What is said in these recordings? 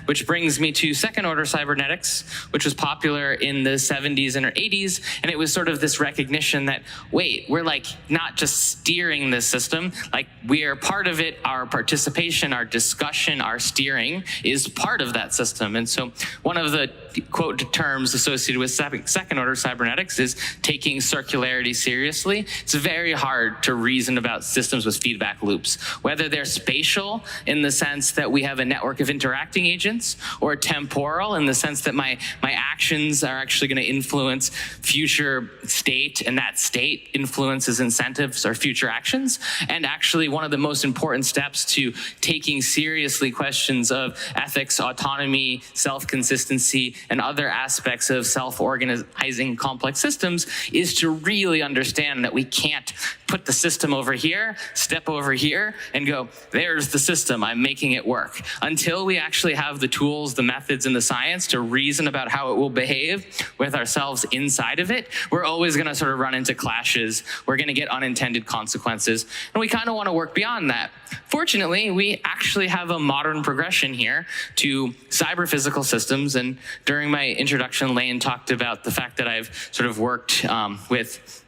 which brings me to second-order cybernetics, which was popular in the 70s and 80s, and it was sort of this recognition that, wait, we're like not just steering this system, like we are part of it, our participation, our discussion, our steering is part of that system. And so one of the quote terms associated with second-order cybernetics is taking circularity seriously. It's very hard to reason about systems with feedback loops, whether they're spatial in the sense that we have a network of interacting agents, or temporal in the sense that my actions are actually going to influence future state, and that state influences incentives or future actions. And actually one of the most important steps to taking seriously questions of ethics, autonomy, self-consistency, and other aspects of self-organizing complex systems is to really understand that we can't put the system over here, step over here, and go, there's the system, I'm making it work. Until we actually have the tools, the methods, and the science to reason about how it will behave with ourselves inside of it, we're always going to sort of run into clashes. We're going to get unintended consequences, and we kind of want to work beyond that. Fortunately, we actually have a modern progression here to cyber-physical systems, and during my introduction, Lane talked about the fact that I've sort of worked with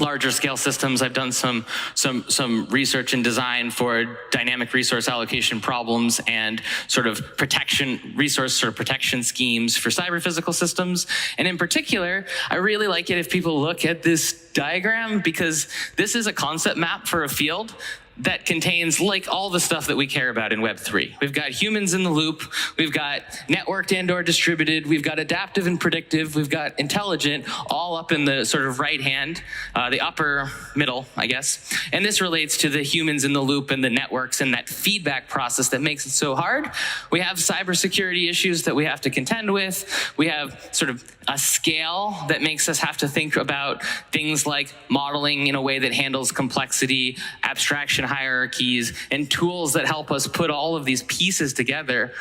larger scale systems. I've done some research and design for dynamic resource allocation problems and sort of resource protection schemes for cyber physical systems. And in particular, I really like it if people look at this diagram, because this is a concept map for a field that contains like all the stuff that we care about in Web3. We've got humans in the loop, we've got networked and/or distributed, we've got adaptive and predictive, we've got intelligent, all up in the sort of right hand, the upper middle, I guess. And this relates to the humans in the loop and the networks and that feedback process that makes it so hard. We have cybersecurity issues that we have to contend with. We have sort of a scale that makes us have to think about things like modeling in a way that handles complexity, abstraction hierarchies, and tools that help us put all of these pieces together